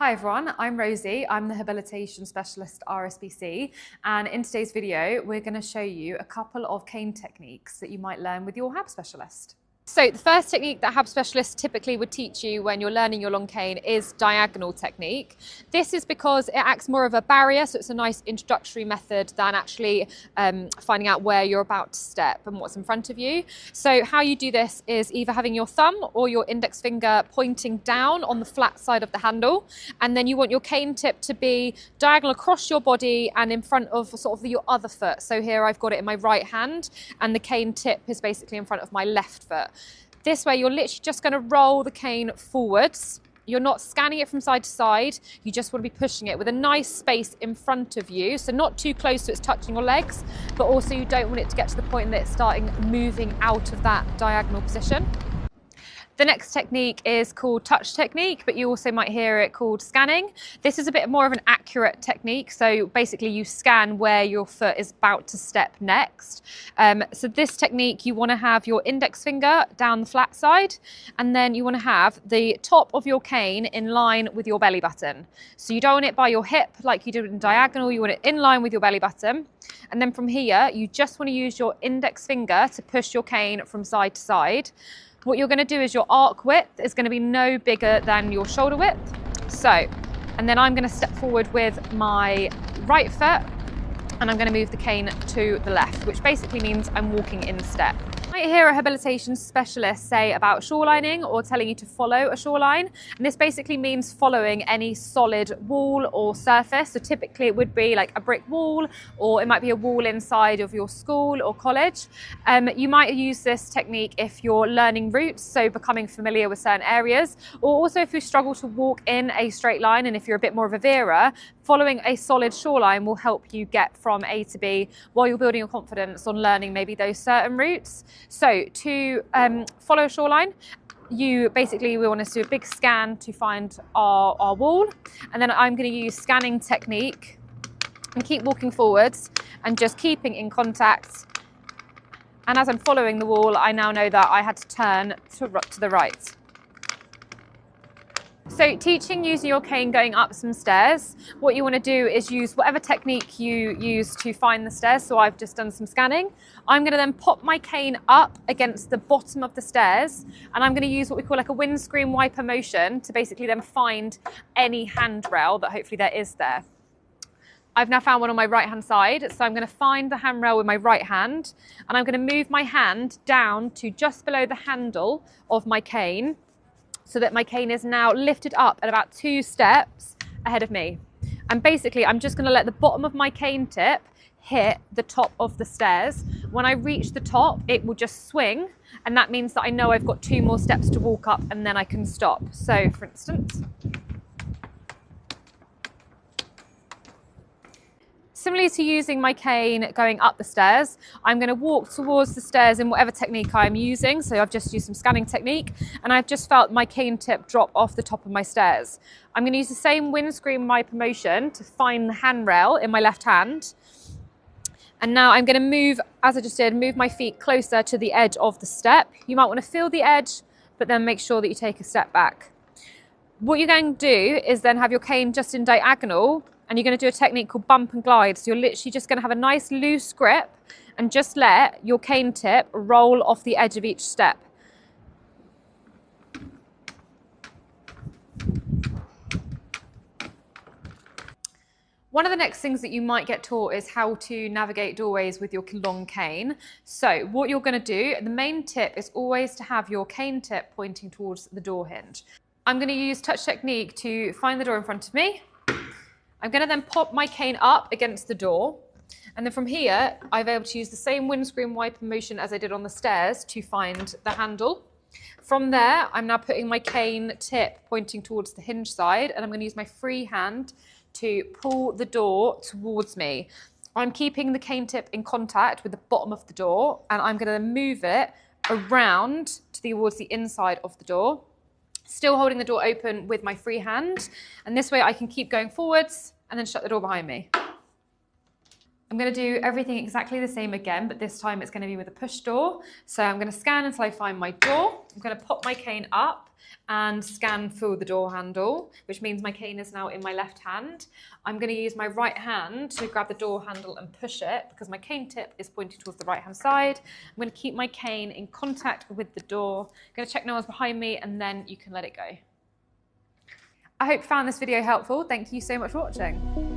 Hi everyone, I'm Rosie. I'm the Habilitation Specialist at RSBC, and in today's video we're going to show you a couple of cane techniques that you might learn with your HAB specialist. So the first technique that HAB specialists typically would teach you when you're learning your long cane is diagonal technique. This is because it acts more of a barrier, so it's a nice introductory method than actually finding out where you're about to step and what's in front of you. So how you do this is either having your thumb or your index finger pointing down on the flat side of the handle, and then you want your cane tip to be diagonal across your body and in front of sort of your other foot. So here I've got it in my right hand and the cane tip is basically in front of my left foot. This way you're literally just going to roll the cane forwards. You're not scanning it from side to side, you just want to be pushing it with a nice space in front of you, so not too close so it's touching your legs, but also you don't want it to get to the point that it's starting moving out of that diagonal position. The next technique is called touch technique, but you also might hear it called scanning. This is a bit more of an accurate technique. So basically you scan where your foot is about to step next. So this technique, you want to have your index finger down the flat side, and then you want to have the top of your cane in line with your belly button. So you don't want it by your hip like you do in diagonal, you want it in line with your belly button. And then from here, you just want to use your index finger to push your cane from side to side. What you're going to do is your arc width is going to be no bigger than your shoulder width. So, and then I'm going to step forward with my right foot and I'm going to move the cane to the left, which basically means I'm walking in step. You might hear a habilitation specialist say about shorelining or telling you to follow a shoreline, and this basically means following any solid wall or surface. So typically it would be like a brick wall, or it might be a wall inside of your school or college. You might use this technique if you're learning routes, so becoming familiar with certain areas, or also if you struggle to walk in a straight line and if you're a bit more of a veerer, following a solid shoreline will help you get from A to B while you're building your confidence on learning maybe those certain routes. So to follow a shoreline, we want to do a big scan to find our wall, and then I'm going to use scanning technique and keep walking forwards and just keeping in contact. And as I'm following the wall, I now know that I had to turn to the right. So teaching using your cane going up some stairs, what you want to do is use whatever technique you use to find the stairs. So I've just done some scanning. I'm going to then pop my cane up against the bottom of the stairs, and I'm going to use what we call like a windscreen wiper motion to basically then find any handrail that hopefully there is there. I've now found one on my right hand side, so I'm going to find the handrail with my right hand, and I'm going to move my hand down to just below the handle of my cane, so that my cane is now lifted up at about 2 steps ahead of me. And basically, I'm just gonna let the bottom of my cane tip hit the top of the stairs. When I reach the top, it will just swing, and that means that I know I've got 2 more steps to walk up and then I can stop. So for instance, similarly to using my cane going up the stairs, I'm going to walk towards the stairs in whatever technique I'm using. So I've just used some scanning technique, and I've just felt my cane tip drop off the top of my stairs. I'm going to use the same windscreen wiper motion to find the handrail in my left hand. And now I'm going to move, as I just did, move my feet closer to the edge of the step. You might want to feel the edge, but then make sure that you take a step back. What you're going to do is then have your cane just in diagonal, and you're going to do a technique called bump and glide. So you're literally just going to have a nice loose grip and just let your cane tip roll off the edge of each step. One of the next things that you might get taught is how to navigate doorways with your long cane. So what you're going to do, the main tip is always to have your cane tip pointing towards the door hinge. I'm going to use touch technique to find the door in front of me. I'm going to then pop my cane up against the door, and then from here I'll be able to use the same windscreen wiper motion as I did on the stairs to find the handle. From there, I'm now putting my cane tip pointing towards the hinge side, and I'm going to use my free hand to pull the door towards me. I'm keeping the cane tip in contact with the bottom of the door, and I'm going to move it around towards the inside of the door, still holding the door open with my free hand, and this way I can keep going forwards and then shut the door behind me. I'm going to do everything exactly the same again, but this time it's going to be with a push door. So I'm going to scan until I find my door. I'm going to pop my cane up and scan for the door handle, which means my cane is now in my left hand. I'm going to use my right hand to grab the door handle and push it because my cane tip is pointing towards the right hand side. I'm going to keep my cane in contact with the door. I'm going to check no one's behind me, and then you can let it go. I hope you found this video helpful. Thank you so much for watching.